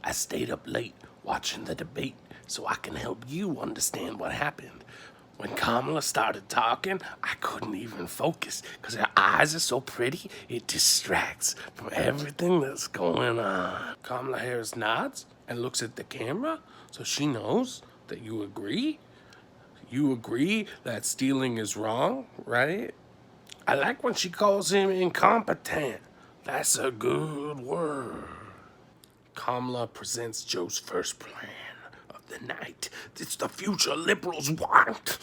I stayed up late watching the debate so I can help you understand what happened. When Kamala started talking, I couldn't even focus because her eyes are so pretty, it distracts from everything that's going on. Kamala Harris nods and looks at the camera so she knows that you agree. You agree that stealing is wrong, right? I like when she calls him incompetent. That's a good word. Kamala presents Joe's first plan of the night. It's the future liberals want.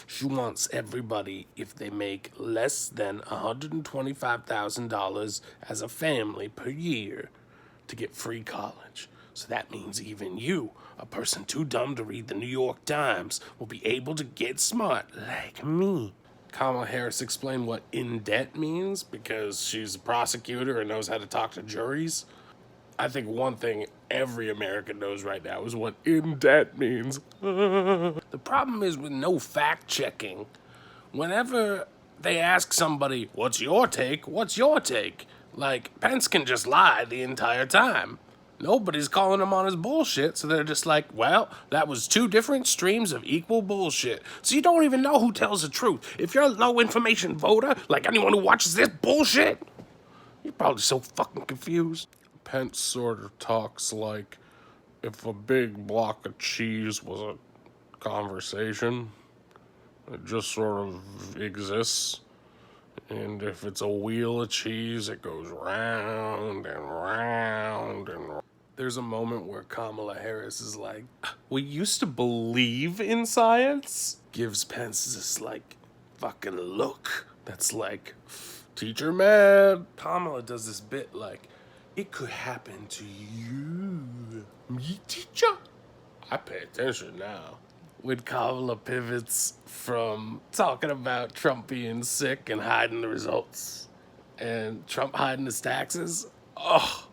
She wants everybody, if they make less than $125,000 as a family per year, to get free college. So that means even you, a person too dumb to read the New York Times, will be able to get smart like me. Kamala Harris explained what in debt means because she's a prosecutor and knows how to talk to juries. I think one thing every American knows right now is what in debt means. The problem is with no fact checking. Whenever they ask somebody, what's your take? What's your take? Like, Pence can just lie the entire time. Nobody's calling him on his bullshit, so they're just like, well, that was two different streams of equal bullshit. So you don't even know who tells the truth. If you're a low information voter, like anyone who watches this bullshit, you're probably so fucking confused. Pence sort of talks like if a big block of cheese was a conversation, it just sort of exists. And if it's a wheel of cheese, it goes round and round and round. There's a moment where Kamala Harris is like, we used to believe in science. Gives Pence this, like, fucking look that's like, teacher mad. Kamala does this bit like, it could happen to you. Me, teacher? I pay attention now. When Kamala pivots from talking about Trump being sick and hiding the results and Trump hiding his taxes, oh,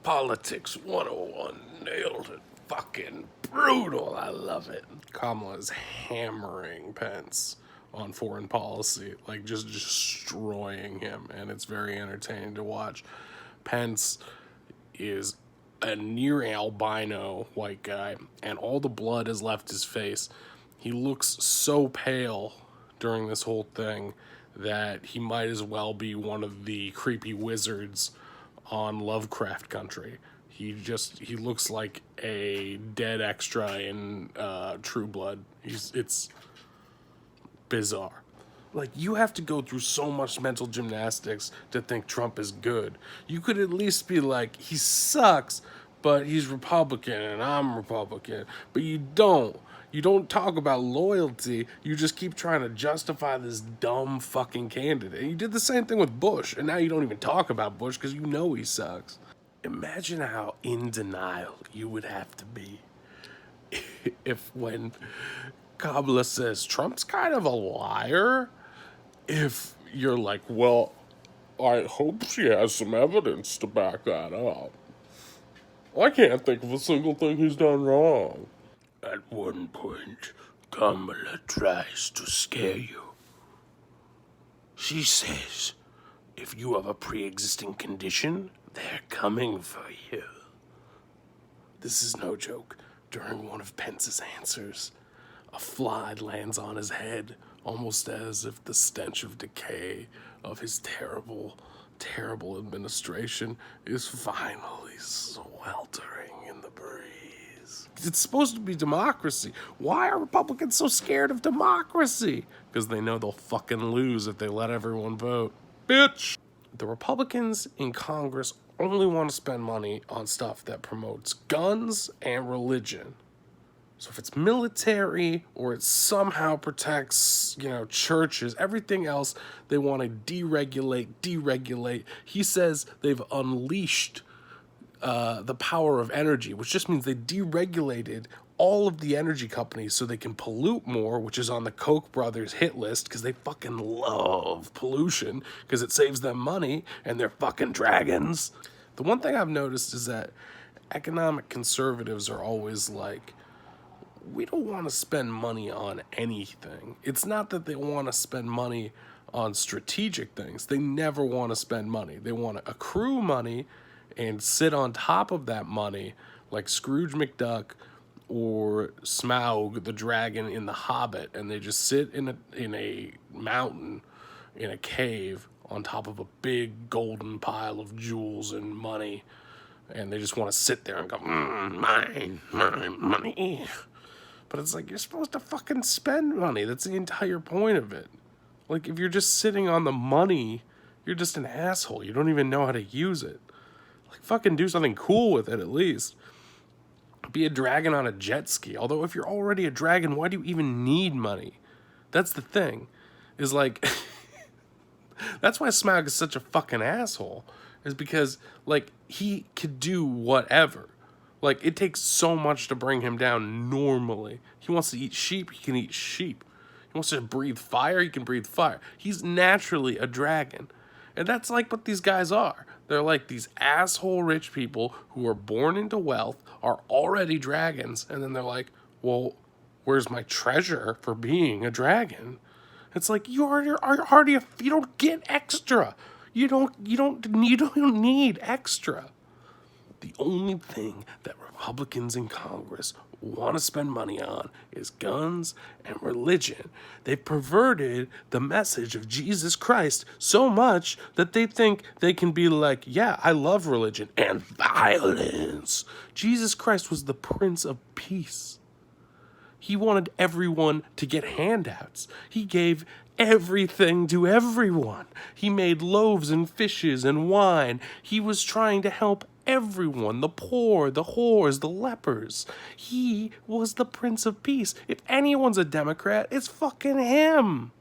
politics 101 nailed it. Fucking brutal. I love it. Kamala is hammering Pence on foreign policy, like just destroying him, and it's very entertaining to watch. Pence is a near albino white guy, and all the blood has left his face. He looks so pale during this whole thing that he might as well be one of the creepy wizards on Lovecraft Country. He looks like a dead extra in True Blood. It's bizarre. Like, you have to go through so much mental gymnastics to think Trump is good. You could at least be like, he sucks, but he's Republican and I'm Republican. But you don't. You don't talk about loyalty. You just keep trying to justify this dumb fucking candidate. And you did the same thing with Bush, and now you don't even talk about Bush because you know he sucks. Imagine how in denial you would have to be if when Kamala says Trump's kind of a liar, if you're like, well, I hope she has some evidence to back that up. I can't think of a single thing he's done wrong. At one point, Kamala tries to scare you. She says, if you have a pre-existing condition, they're coming for you. This is no joke. During one of Pence's answers, a fly lands on his head, almost as if the stench of decay of his terrible, terrible administration is finally sweltering in the breeze. It's supposed to be democracy. Why are Republicans so scared of democracy? Because they know they'll fucking lose if they let everyone vote. Bitch! The Republicans in Congress only want to spend money on stuff that promotes guns and religion. So if it's military or it somehow protects, churches, everything else, they want to deregulate. He says they've unleashed the power of energy, which just means they deregulated all of the energy companies so they can pollute more, which is on the Koch brothers hit list because they fucking love pollution because it saves them money and they're fucking dragons. The one thing I've noticed is that economic conservatives are always like, we don't want to spend money on anything. It's not that they want to spend money on strategic things. They never want to spend money. They want to accrue money and sit on top of that money like Scrooge McDuck or Smaug the dragon in The Hobbit, and they just sit in a mountain, in a cave, on top of a big golden pile of jewels and money, and they just want to sit there and go, mine, money. But it's like, you're supposed to fucking spend money. That's the entire point of it. Like, if you're just sitting on the money, you're just an asshole. You don't even know how to use it. Like, fucking do something cool with it at least. Be a dragon on a jet ski. Although, if you're already a dragon, why do you even need money? That's the thing. Is like, that's why Smaug is such a fucking asshole. Is because, like, he could do whatever. Like, it takes so much to bring him down normally. He wants to eat sheep, he can eat sheep. He wants to breathe fire, he can breathe fire. He's naturally a dragon. And that's like what these guys are. They're like these asshole rich people who are born into wealth, are already dragons, and then they're like, well, where's my treasure for being a dragon? It's like, you don't get extra. You don't need extra. The only thing that Republicans in Congress want to spend money on is guns and religion. They've perverted the message of Jesus Christ so much that they think they can be like, yeah, I love religion and violence. Jesus Christ was the Prince of Peace. He wanted everyone to get handouts. He gave everything to everyone. He made loaves and fishes and wine. He was trying to help everyone, the poor, the whores, the lepers. He was the Prince of Peace. If anyone's a Democrat, it's fucking him.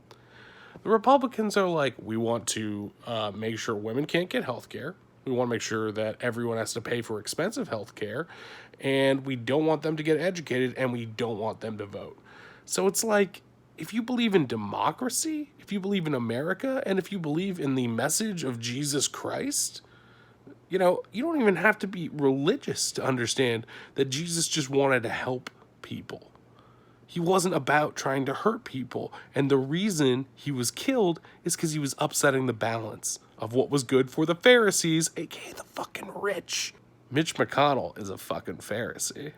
The Republicans are like, we want to make sure women can't get health care. We want to make sure that everyone has to pay for expensive health care. And we don't want them to get educated, and we don't want them to vote. So it's like, if you believe in democracy, if you believe in America, and if you believe in the message of Jesus Christ, you know, you don't even have to be religious to understand that Jesus just wanted to help people. He wasn't about trying to hurt people. And the reason he was killed is because he was upsetting the balance of what was good for the Pharisees, aka the fucking rich. Mitch McConnell is a fucking Pharisee.